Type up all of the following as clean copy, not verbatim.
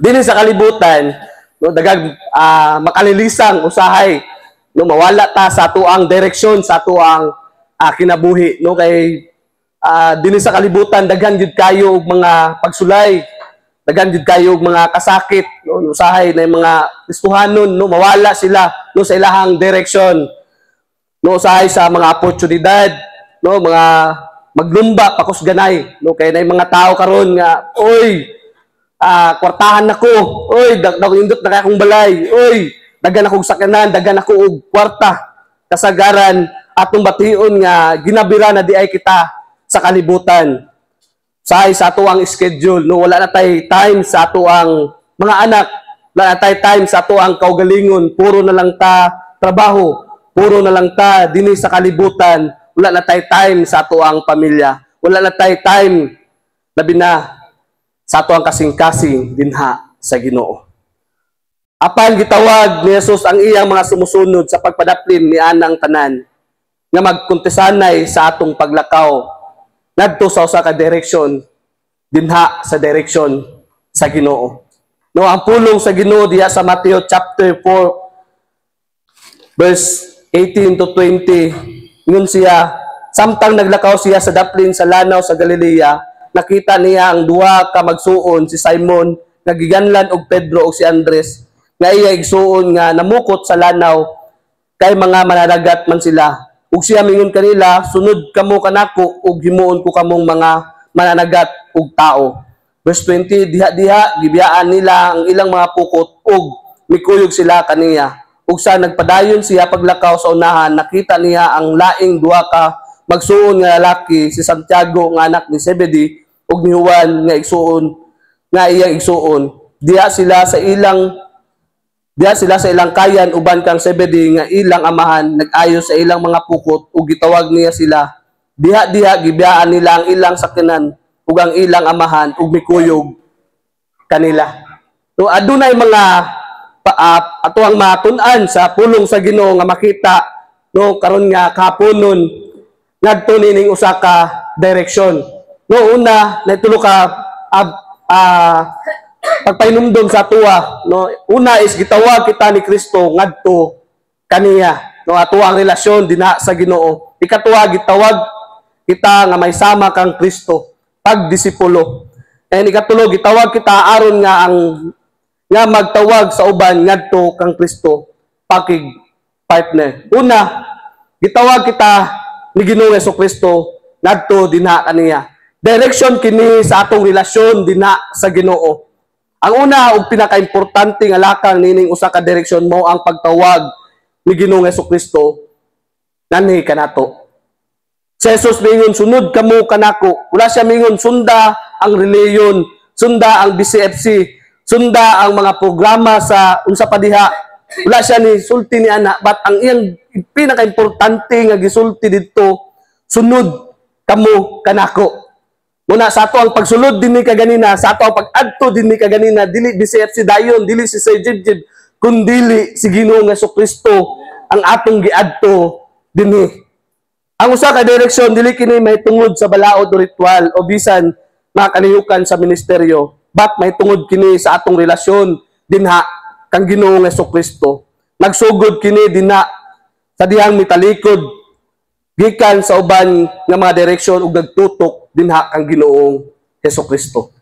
Dinhi sa kalibutan, no, dagag makalilisang usahay, no, mawala ta sa atuang direksyon, sa atuang kinabuhi, no, kay dinhi sa kalibutan daghan jud kayo og mga pagsulay, daghan jud kayo og mga kasakit, no, usahay na mga Kristohanon, no, mawala sila, no, sa ilahang direksyon, no, usahay sa mga oportunidad, no, mga maglumba pakusganay, no, kay nay mga tao karon nga oy kwartahan nako, oy indot na kay akong balay, oy daghan akong sakyanan, daghan ako og kwarta, kasagaran atong bation nga ginabira na di ay kita sa kalibutan. Sa ato ang schedule, no, wala na tay time sa ato ang mga anak, wala na tay time sa ato ang kaugalingon, puro na lang ta trabaho, puro na lang ta dinhi sa kalibutan, wala na tay time sa ato ang pamilya, wala na tay time labi na sa ato ang kasing-kasing dinha sa Ginoo. Apan gitawag ni Jesus ang iyang mga sumusunod sa pagpadaplin ni anang tanan nga magkontesanay sa atong paglakaw ngadto sa usa ka direksyon dinha sa direksyon sa Ginoo. No, ang pulong sa Ginoo diha sa Mateo chapter 4 verse 18 to 20 ngun siya samtang naglakaw siya sa daplin sa lanaw sa Galilea, nakita niya ang duha ka magsuon, si Simon nga giganlan og Pedro ug si Andres, nga iya igsuon nga namukot sa lanaw kay mga mananagat man sila. Ug siya mingon kanila, sunod kamo kanako ug himuon ko kamong mga mananagat ug tao. Verse 20, diha-diha gibiyaan nila ang ilang mga pukot ug mikuyog sila kaniya. Ug sa nagpadayon siya paglakaw sa unahan, nakita niya ang laing duha ka magsuon nga lalaki, si Santiago nga anak ni Zebedee ug ni Juan nga igsuon nga iyang igsuon. Diha sila sa ilang kayan uban kang Zebedee nga ilang amahan, nag-ayo sa ilang mga pukot ug gitawag niya sila. Diha-diha gibiyaan nila ang ilang sakyanan ug ang ilang amahan ug mikuyog kanila. So adunay mga atuang matun-an sa pulong sa Ginoo nga makita, no, karon nga kahaponon ngadto nining usa ka direksyon. No, una naitulo ka pagpainumdom sa tuwa, no. Una is gitawag kita ni Kristo ngadto kaniya, no, ato ang relasyon dinha sa Ginoo. Ikatuwa gitawag kita nga may sama kang Kristo pagdisipulo. And ikatulo gitawag kita aron nga magtawag sa uban ngadto kang Kristo pakig partner. Una, gitawag kita ni Ginoong Jesucristo ngadto dinha kaniya. Direksyon kini sa atong relasyon dinha sa Ginoo. Ang una ug pinakaimportante nga lakang nining usa ka direksyon mo ang pagtawag ni Ginoong Jesucristo nganhi kanato. Si Jesus mingon, sunod kamo kanako. Wala siya mingon sunda ang reliyon, sunda ang BCFC, sunda ang mga programa sa unsa pa diha. Wala siya ni sulti ni ana, but ang iyang pinakaimportante nga gisulti didto, sunod kamo kanako. Muna sa ato ang pagsulod dinhi kaganina, sa ato ang pag-adto dinhi kaganina, dili BCFC dayon, dili si Sir Jibjib, kundi si Ginoong Jesucristo ang atong giadto dinhi. Ang usa ka direksyon dili kini may tungod sa balaod o ritual o bisan makalihukan sa ministeryo, but may tungod kini sa atong relasyon dinha kang Ginoong Jesucristo. Nagsugod kini dinha sa dihang mitalikod gikan sa uban nga mga direksyon ug nagtutok dinha kang Ginoong Jesucristo.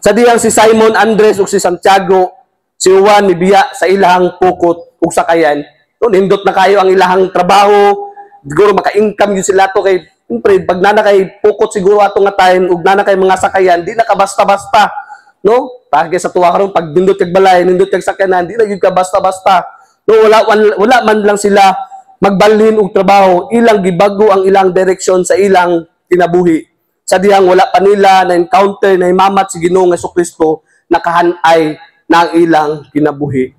Sa dihang si Simon, Andres ug si Santiago, si Juan mibiya sa ilahang pukot ug sakayan. Nindot na kayo ang ilahang trabaho, siguro maka-income yun sila to kay siyempre pag nana kay pukot siguro ato nga time ug nana kay mga sakayan, di na ka basta-basta, no? Pagka sa tuwa karon pag nindot kag balay, nindot kag sakyanan, di na gyud ka basta-basta. No, wala man lang sila magbalhin og trabaho, ilang gibago ang ilang direksyon sa ilang kinabuhi. Sa dihang wala pa nila na encounter na himamat si Ginoong Jesucristo, nakahanay na ang ilang kinabuhi.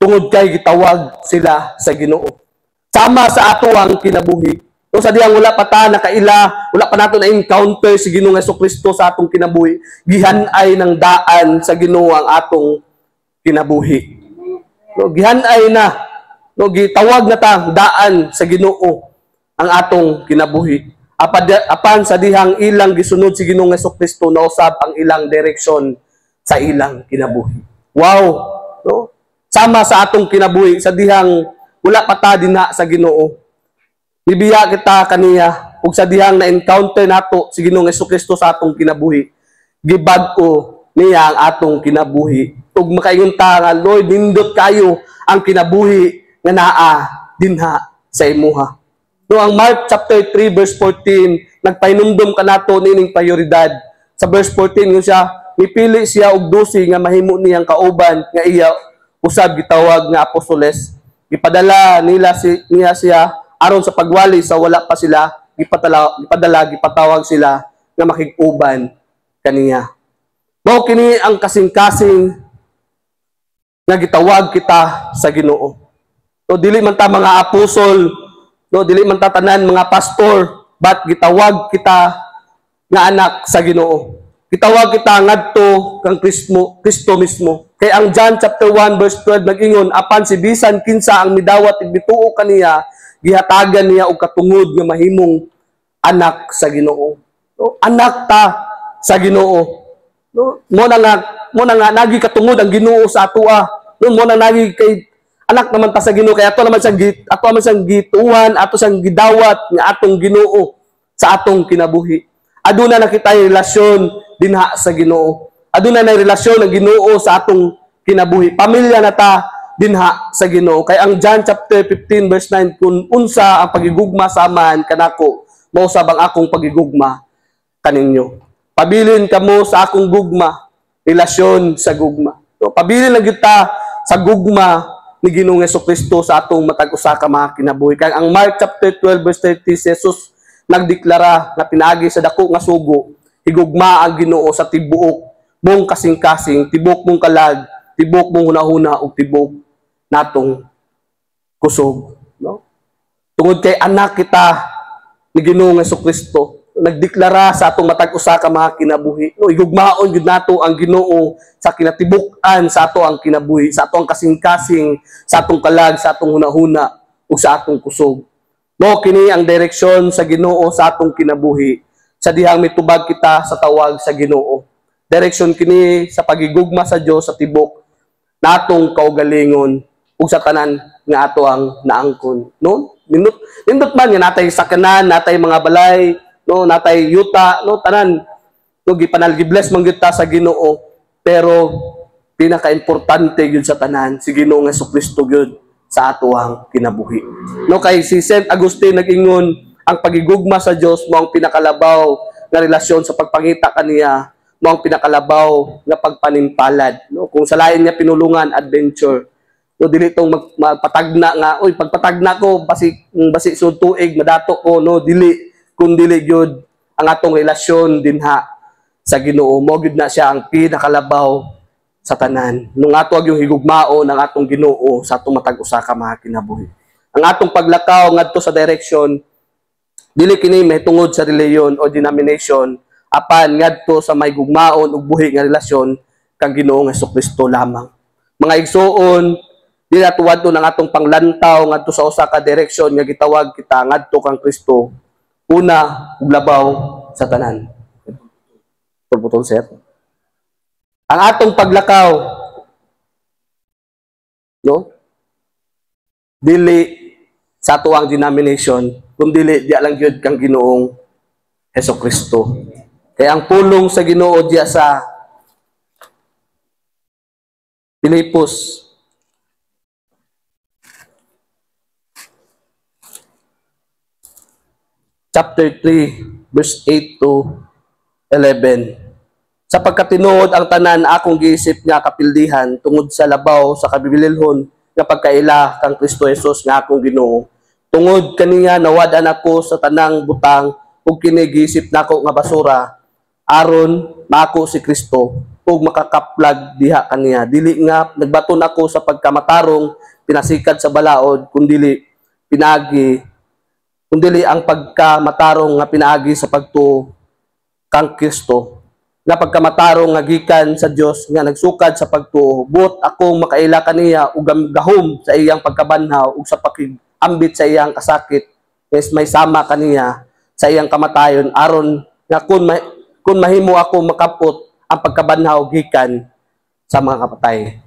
Tungod kay gitawag sila sa Ginoo. Sama sa ato ang kinabuhi. So sa diyang wala pa ta nakaila, wala pa nato na encounter si Ginoong Jesucristo sa atong kinabuhi, gihanay ng daan sa Ginoo ang atong kinabuhi. No, gihanay na, no, gitawag na ta daan sa Ginoo ang atong kinabuhi. Apan sa dihang ilang gisunod si Ginoong Jesucristo na usab ang ilang direksyon sa ilang kinabuhi. Wow, no? Sama sa atong kinabuhi sa dihang wala pa ta dinha sa Ginoo. Bibiya kita kaniya ug sa dihang na-encounter nato si Ginoong Jesucristo sa atong kinabuhi. Gibag-o niya ang atong kinabuhi. Ug makaingon ta nga, Lord, nindot kayo ang kinabuhi nga naa dinha sa imuha. No, ang Mark chapter 3 verse 14 nagpahinumdom kanato nining prioridad. Sa verse 14 ngun siya mipili siya og 12 nga mahimo niyang kauban nga iya usab gitawag nga apostoles. Gipadala niya siya aron sa pagwali sa wala pa sila gipatawag sila nga makig-uban kaniya. Mao kini ang kasing-kasing nga gitawag kita sa Ginoo. No, dili man ta mga apostol, no, dili man ta tanan mga pastor, but gitawag kita nga anak sa Ginoo. Gitawag kita ngadto kang Kristo mismo. Kay ang John chapter 1 verse 12 nag-ingon, apan si bisan kinsa ang midawat ug bituo kaniya, gihatagan niya og katungod nga mahimong anak sa Ginoo. No, anak ta sa Ginoo. No, mo na nga nagi katungod ang Ginoo sa atoa. No, mo na nagi kay anak naman ta sa Ginoo, kay ato naman siyang gituan, ato siyang gidawat nga atong Ginoo sa atong kinabuhi. Aduna na kita relasyon dinha sa Ginoo. Aduna na relasyon ang Ginoo sa atong kinabuhi. Pamilya na ta dinha sa Ginoo. Kay ang John chapter 15 verse 9, kung unsa ang pagigugma sa aman kanako, mao usab ang akong pagigugma kaninyo. Pabilin kamo sa akong gugma, relasyon sa gugma. So, pabilin lang kita sa gugma ni Ginoong Jesucristo sa atong matag usa ka mga kinabuhi. Kay ang Mark chapter 12 verse 30, si Jesus nagdeklara na pinaagi sa dako nga sugo, higugma ang Ginoo sa tibuok mong kasing-kasing, tibok mong kalag, tibok mong hunahuna ug tibok natong kusog, no? Tungod kay anak kita ni Ginoong Jesucristo, nagdeklara sa atong matag usa ka mga kinabuhi. No, igugmaon gid nato ang Ginoo sa kinatibuk-an sa ato ang kinabuhi, sa ato ang kasing-kasing, sa atong kalag, sa atong hunahuna ug sa atong kusog. Mo kini ang direksyon sa Ginoo sa atong kinabuhi. Sa dihang mitubag kita sa tawag sa Ginoo. Direksyon kini sa pagigugma sa Dios sa tibok natong kaugalingon ug sa tanan nga ato ang naangkon. No? Nindot man nga natay sakanan, natay mga balay, no, natay yuta, no, tanan. No, gipanalgibless man gyud ta sa Ginoo, pero pinaka-importante gyud sa tanan si Ginoong Jesucristo gyud sa ato ang kinabuhi. No, kay si Saint Agustin nag-ingon, ang pagigugma sa Dios mo ang pinakalabaw nga relasyon sa pagpangita kaniya, mo ang pinakalabaw nga pagpanimpalad. No, kung sa lain niya pinulungan adventure, no, dili tong magpatagna nga, oy pagpatagna ko basi sud tuig madato ko, no, dili kun dili gyud ang atong relasyon dinha sa Ginoo, mo gyud na siya ang pinakalabaw sa tanan. Nung ato yung higugmao ng atong Ginoo sa atong matag usa ka mga kinabuhi. Ang atong paglakaw ngadto sa direction dili kini mahitungod sa reliyon o denomination, apan ngadto sa may gugmaon ug buhi nga relasyon kang Ginoong Jesucristo lamang. Mga igsoon, dili atuwadto ng atong panglantaw ngadto sa usa ka direction nga gitawag kita ngadto kang Kristo. Una, ug labaw sa tanan. Putol sir. Ang atong paglakaw, no? Dili sa ato ang denomination, kundi di lang gyud kang Ginoong Jesucristo. Kaya ang pulong sa Ginoo diya sa Pilipos chapter 3 verse 8 to 11. Sa pagkatinuod ang tanan akong giisip nga kapildihan tungod sa labaw sa kabibililhon nga pagkaila kang Kristo Jesus nga akong Ginoo. Tungod kaniya nawadan ako sa tanang butang ug kini giisip nako nga basura aron mako si Kristo ug makakaplag diha kaniya. Dili nga nagbaton ako sa pagkamatarong pinasikad sa balaod kundi ang pagkamatarong nga pinaagi sa pagtuo kang Kristo. Na pagkamatarong nga gikan sa Dios nga nagsukad sa pagtuo, buot akong makaila kaniya ug gahom sa iyang pagkabanhaw ug sa pakigambit sa iyang kasakit, yes may sama kaniya sa iyang kamatayon aron nga kun mahimo ako makapot ang pagkabanhaw gikan sa mga kapatay.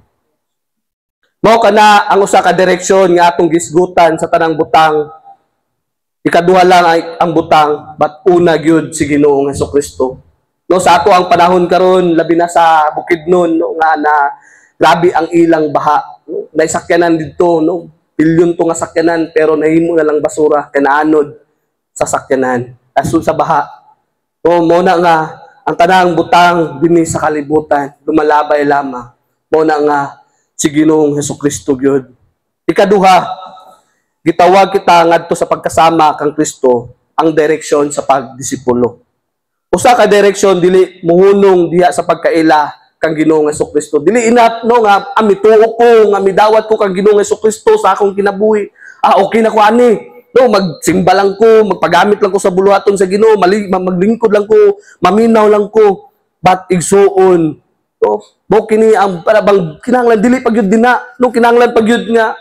Mao kana ang usa ka direksyon nga atong gisgutan sa tanang butang. Ikaduha lang ay ang butang, but una gyud si Ginoong Hesukristo. No, sa ato ang panahon karon, labi na sa Bukidnon, no, nga na grabe ang ilang baha. No, naisakyanan dito, no, bilyon to nga sakyanan, pero nahimo na lang basura kanaanod sa sakyanan asul sa baha. So mo na nga ang tanang butang dinhi sa kalibutan lumalabay lamang. Mo na nga si Ginoong Hesukristo gyud. Ikaduha, gitawag kita ngadto sa pagkasama kang Kristo ang direksyon sa pagdisipulo. Usa ka direksyon dili muhunong diha sa pagkaila kang Ginoong Hesukristo. Dili inat no nga amituo ko nga midawat ko kang Ginoong Hesukristo sa akong kinabuhi. Okay na ko ani. No, magsimba lang ko, magpagamit lang ko sa buluhaton sa Ginoo, maglingkod lang ko, maminaw lang ko, but igsuon. No, mo kini ang para bang kinahanglan dili pagyud dina, no kinahanglan pagyud nga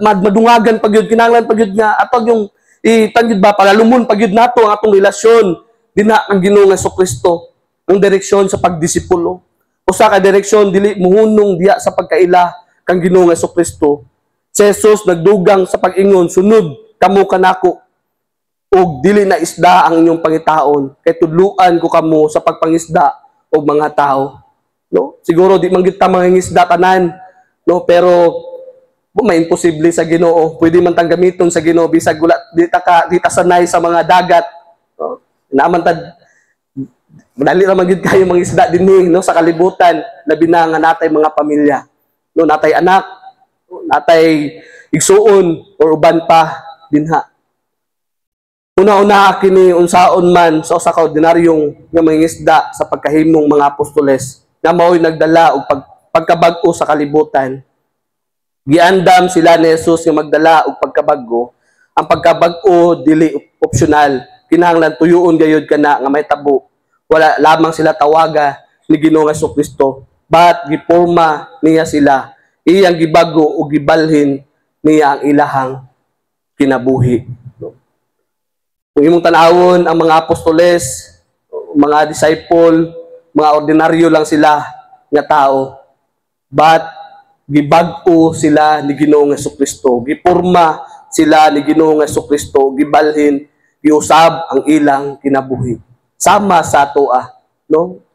madungagan pagyud kinahanglan pagyud nga atog yung itangyud ba pagalumon pagyud nato ang atong relasyon dina ang Ginoong Hesukristo, ang direksyon sa pagdisipulo. Usa ka direksyon dili muhunong diya sa pagkaila kang Ginoong Hesukristo. Si Jesus nagdugang sa pag-ingon, sunod kamo kanako ug dili na isda ang inyong pangitaon kay tudluan ko kamo sa pagpangisda og mga tao. No, siguro di man kita mangingisda tanan, no, pero may imposible sa Ginoo. Pwede man tang gamiton sa Ginoo bisag wala di ta sanay sa mga dagat. No, naman ta madali ra man gid kayo mangisda dinhi, no, sa kalibutan labi na nga natay mga pamilya. No, natay anak, no, natay igsuon or uban pa dinha. Una-una kini unsaon man sa usa ka ordinaryong nga mangingisda sa pagkahimong mga apostoles na mao'y nagdala og pagkabag-o sa kalibutan. Giandam sila ni Jesus nga magdala og pagkabag-o. Ang pagkabag-o dili optional. Kinahanglan tuyoon gayud kana nga may tabo. Wala lamang sila tawaga ni Ginoong Hesukristo, but giporma niya sila. Iyang gibago o gibalhin niya ang ilahang kinabuhi. Kung imong tanawon ang mga apostoles, mga disciple, mga ordinaryo lang sila nga tao, but gibag-o sila ni Ginoong Hesukristo, giporma sila ni Ginoong Hesukristo, gibalhin, giusab ang ilang kinabuhi. Sama sa atoa, no?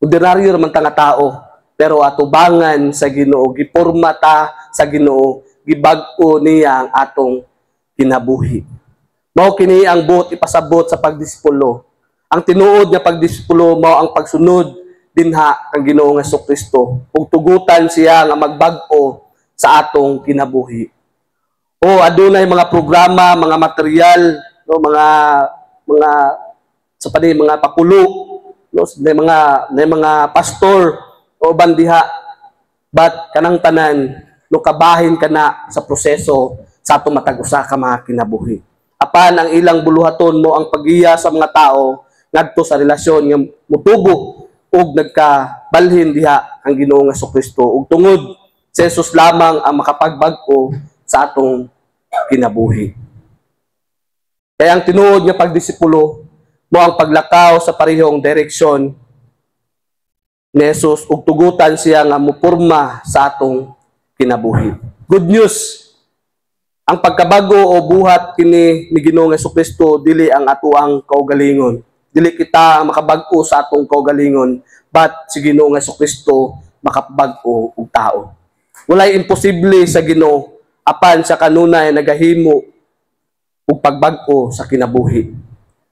Ordinaryo naman ta nga tao, pero atubangan sa Ginoo, giporma ta sa Ginoo, gibag-o niya ang atong kinabuhi. Mao kini ang buot ipasabot sa pagdisipulo. Ang tinuod nga pagdisipulo mao ang pagsunod dinha kang Ginoong Hesukristo ug tugutan siya nga magbag-o sa atong kinabuhi. O adunay mga programa, mga material, no, mga sa padi mga pakulo, no, mga pastor o bandiha, but kanang tanan no kabahin kana sa proseso sa atong matag usa ka mga kinabuhi. Apan ang ilang buluhaton mo ang pagiya sa mga tao ngadto sa relasyon nga mutubo ug nagkabalhin diha ang Ginoong Hesukristo ug tungod si Jesus lamang ang makapagbag-o sa atong kinabuhi. Kaya ang tinuod nga pagdisipulo mo ang paglakaw sa parehong direksyon ni Jesus ug tugutan siya nga muporma sa atong kinabuhi. Good news. Ang pagkabago o buhat kini ni Ginoong Hesukristo dili ang atuang kaugalingon. Dili kita makabag-o sa atong kaugalingon, but si Ginoong Hesukristo makabag-o og tao. Walay imposible sa Ginoo apan sa kanunay nagahimo og pagbag-o sa kinabuhi.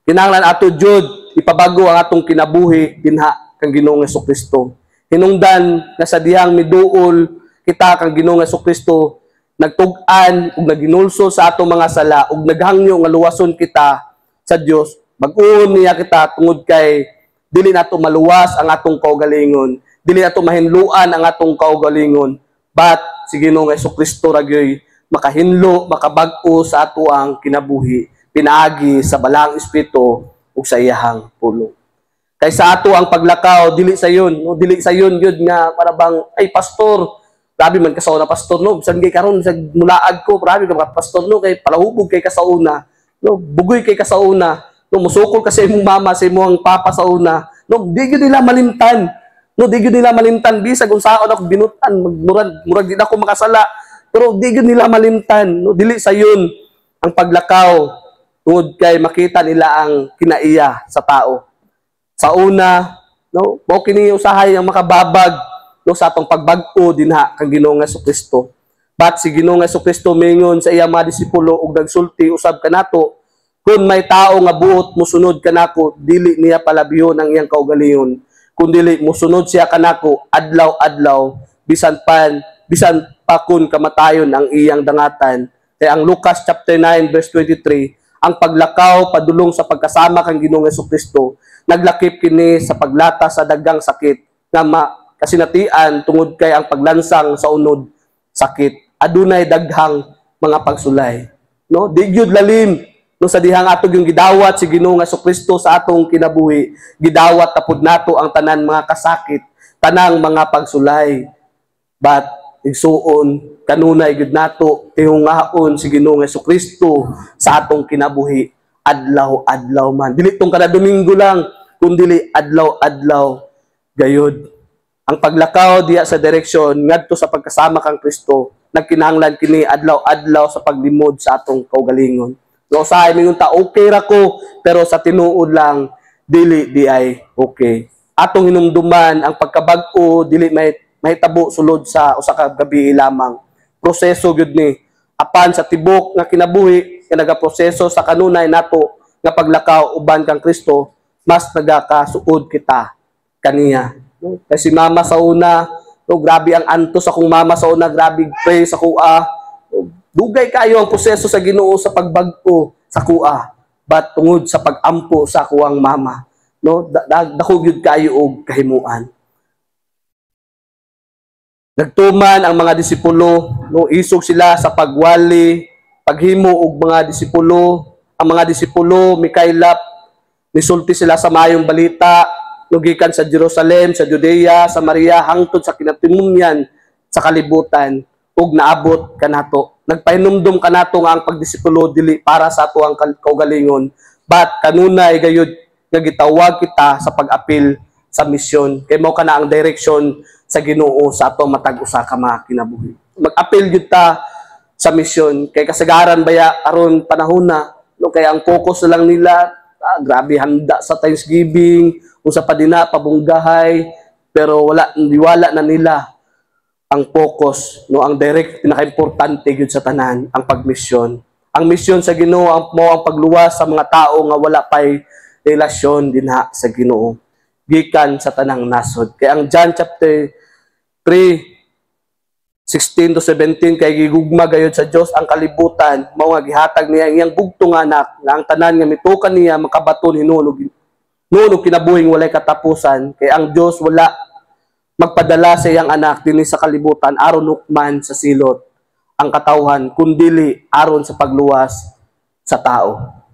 Kinahanglan ato jud ipabago ang atong kinabuhi dinha kang Ginoong Hesukristo. Hinungdan nga sa dihang miduol kita kang Ginoong Hesukristo nagtug-an ug naginulso sa atong mga sala ug naghangyo nga luwason kita sa Dios. Mag-uon niya kita tungod kay dili nato maluwas ang atong kaugalingon, dili nato mahinluan ang atong kaugalingon, but si Ginoong Hesukristo ra gyoy makahinlo, makabag-o sa ato ang kinabuhi pinaagi sa balang espiritu ug sa iyahang pulong. Kay sa ato ang paglakaw dili sayon, no, dili sayon gyud nga para bang ay pastor grabe man kasauna pastor no bisan kay karon sa mulaag ko grabe ka pastor no kay palahubog kay kasauna no bugoy kay kasauna no musukol ka sa imong mama sa imong papa sa una no di gyud nila malimtan No, di gyud nila malimtan bisag kung saan ako binutan, murag di na ako makasala. Pero di gyud nila malimtan, no, dili sayon ang paglakaw tungod kay makita nila ang kinaiya sa tao. Sa una, no, mao kini usahay ang makababag no sa atong pagbag-o dinha kang Ginoong Jesucristo. But si Ginoong Jesucristo mingon sa iyang mga disipulo ug nagsulti usab kanato, kung may tao nga buot musunod kanako, dili niya palabihon ang iyang kaugalingon. Kung dili musunod siya kanako adlaw-adlaw, bisan pa kun kamatayon ang iyang dangatan. Kaya ang Lucas chapter 9 verse 23, ang paglakaw padulong sa pagkasama kang Ginoong Jesucristo, naglakip kini sa paglata sa daghang sakit nga kasinatian tungod kay ang paglansang sa unod sakit. Adunay daghang mga pagsulay. No, di gyud lalim no sa dihang ato yung gidawat si Ginoong Jesucristo sa atong kinabuhi, gidawat tapod nato ang tanan mga kasakit, tanang mga pagsulay. But igsuon kanunay gyud nato tihungaon si Ginoong Jesucristo sa atong kinabuhi adlaw-adlaw man. Dili tong kada Domingo lang, kundi adlaw-adlaw gayud. Ang paglakaw diya sa direksyon ngadto sa pagkasama kang Kristo, nagkinahanglan kini adlaw-adlaw sa paglimod sa atong kaugalingon. No, sa mingon ta okay ra ko, pero sa tinuod lang dili di ay okay. Atong hinumduman ang pagkabag-o dili mahitabo sulod sa usa ka gabi lamang. Proseso gyud ni apan sa tibok nga kinabuhi nga nagaproseso sa kanunay nato nga paglakaw uban kang Kristo, mas nagakasuod kita kaniya. No? Kasi mama sa una, no, grabe ang antos akong mama sa una, grabe pray sa kuha. Dugay kayo ang proseso sa Ginoo sa pagbag-o sa kuha. But tungod sa pag-ampo sa kuwang mama, no, dako gyud kayo og kahimuan. Nagtuman ang mga disipulo, no, isog sila sa pagwali, paghimo og mga disipulo. Ang mga disipulo mikaylap, nisulti sila sa mayong balita, gikan sa Jerusalem, sa Judea, sa Maria, hangtod sa kinatimunyan sa kalibutan, ug naabot kanato. Nagpahinumdum kanato nga ang pagdisipulo dili para sa ato ang kaugalingon, but kanunay gayud nga gitawag kita sa pag-apil sa misyon. Kay mao kana ang direksyon sa Ginoo sa ato matag usa ka mga kinabuhi. Mag-apil gyud ta sa misyon kay kasagaran baya aron panahon na, no, kay ang focus lang nila grabe handa sa Thanksgiving, usa pa dina pabunggahay, pero wala na nila ang focus, no, ang direct pinaka-importante gyud sa tanan ang pagmisyon. Ang misyon sa Ginoo ang pagluwas sa mga tao nga wala pay relasyon dinha sa Ginoo gikan sa tanang nasod. Kay ang John chapter 3:16 to 17, kay gigugma gayud sa Dios ang kalibutan, mao nga gihatag niya ang iyang bugtong anak nga ang tanan nga mitukan niya makabaton hinunog kinabuhing walay katapusan. Kay ang Dios wala magpadala sa iyang anak dinhi sa kalibutan aron hukman sa silot ang katawhan, kundili aron sa pagluwas sa tao.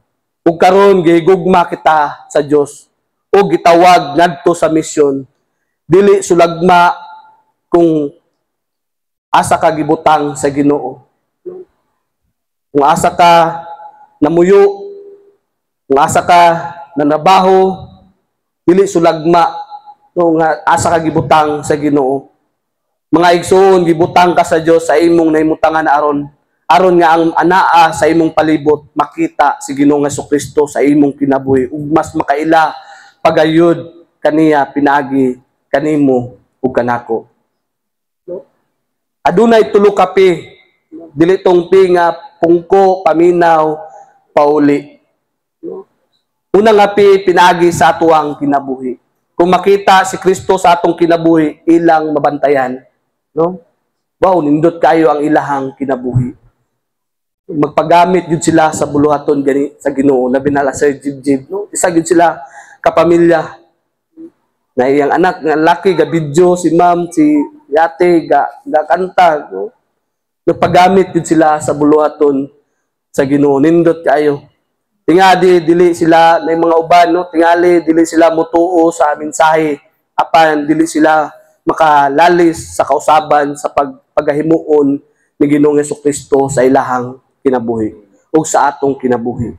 Ug karon gigugma kita sa Dios o gitawag ngadto sa misyon, dili sulagma kung asa ka gibutang sa Ginoo. Kung asa ka namuyo, kung asa ka nanabaho, dili sulagma no, nga asa ka gibutang sa Ginoo. Mga igsoon, gibutang ka sa Dios sa imong nahimutangan aron nga ang anaa sa imong palibot makita si Ginoong Jesucristo sa imong kinabuhi ug mas makaila pagayud kaniya pinagi kanimo ug kanako. Adunay tulo ka pi, dili tong pi nga pungko, paminaw, pauli. Una nga pi pinagi sa atuang kinabuhi. Kung makita si Kristo sa atong kinabuhi, ilang mabantayan, no? Wow, nindot kayo ang ilahang kinabuhi. Magpagamit jud sila sa buluhaton gani sa Ginoo, labi na Sir Jib, no? Isa jud sila kapamilya. Na iyang anak nga laki ga video si ma'am, si yate ga kanta, no? Nagpagamit jud sila sa buluhaton sa Ginoo, nindot kayo. Tingali dili sila may mga uban, no, tingali dili sila mutuo sa mensahe, apan dili sila makalalis sa kausaban sa pagpahimuon ni Ginoong Jesucristo sa ilahang kinabuhi ug sa atong kinabuhi.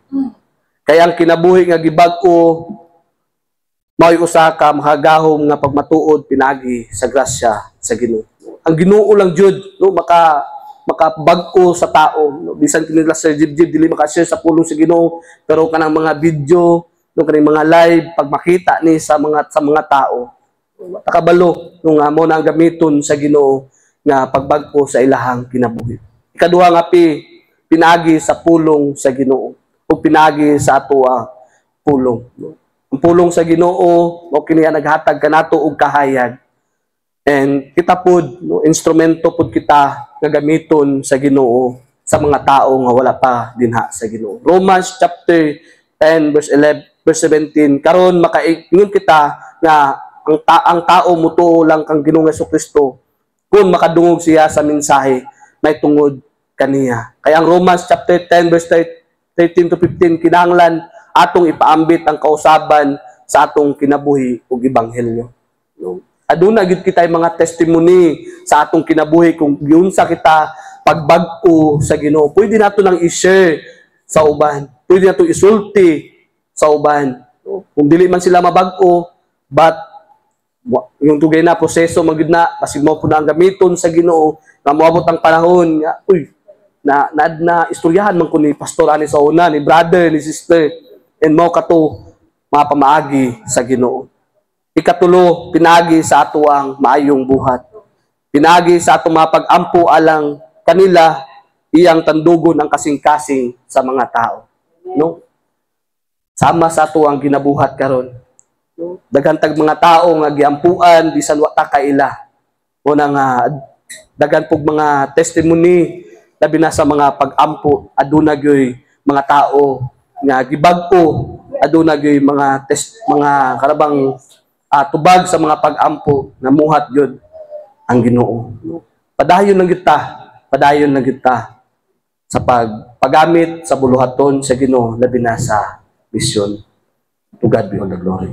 Kaya ang kinabuhi nga gibag-o Mao'y usa ka makagahom nga pagmatuod pinagi sa grasya sa Ginoo. Ang Ginoo lang jud no makabag-o sa tao. No? Bisan kinila sa jib-jib dili makashare sa pulong sa Ginoo, pero kanang mga video, no kaning mga live pag makita ni sa mga tao, takabalo no nga mo na ang gamiton sa Ginoo nga pagbag-o sa ilahang kinabuhi. Ikaduha nga pinagi sa pulong sa Ginoo o pinagi sa atoa pulong. No? Ang pulong sa Ginoo mo kini naghatag kanato og kahayag. And kita pod no, instrumento pod kita nga gamiton sa Ginoo sa mga tao nga wala pa dinha sa Ginoo. Romans chapter 10 verse 17 karon makaingon kita nga ang tao mutuo lang kang Ginoong Jesucristo kung makadungog siya sa mensahe may tungod kaniya. Kaya ang Romans chapter 10 verse 13 to 15 kinahanglan atong ipaambit ang kausaban sa atong kinabuhi ug ebanghelyo. No? Aduna gid kita mga testimony sa atong kinabuhi kung giunsa kita pagbag-o sa Ginoo. Pwede nato nang i-share sa uban. Pwede nato isulti sa uban. No? Kung dili man sila mabag-o, but yung tugay na proseso magid na kasi mo po na ang gamiton sa Ginoo na moabot ang panahon nga na istoryahan man ko ni pastor ani sa una, ni brother, ni sister, and mo kato mga pamaagi sa Ginoo. Ikatulo, pinagi sa ato ang maayong buhat. Pinagi sa ato mga pag-ampo alang kanila iyang tandugon ang kasing-kasing sa mga tao. No? Sama sa ato ang ginabuhat karon. No? Daghan tag mga tao nga giampuan bisan wa ta kaila. O nang daghan pug mga testimony labi na sa mga pag-ampo aduna gyoy mga tao nga gibag-o aduna gyoy mga karabang tubag sa mga pag-ampo na muhat yun ang Ginoo. Padayon lang kita sa paggamit sa buluhaton sa Ginoo labi na sa misyon. To God be all the glory.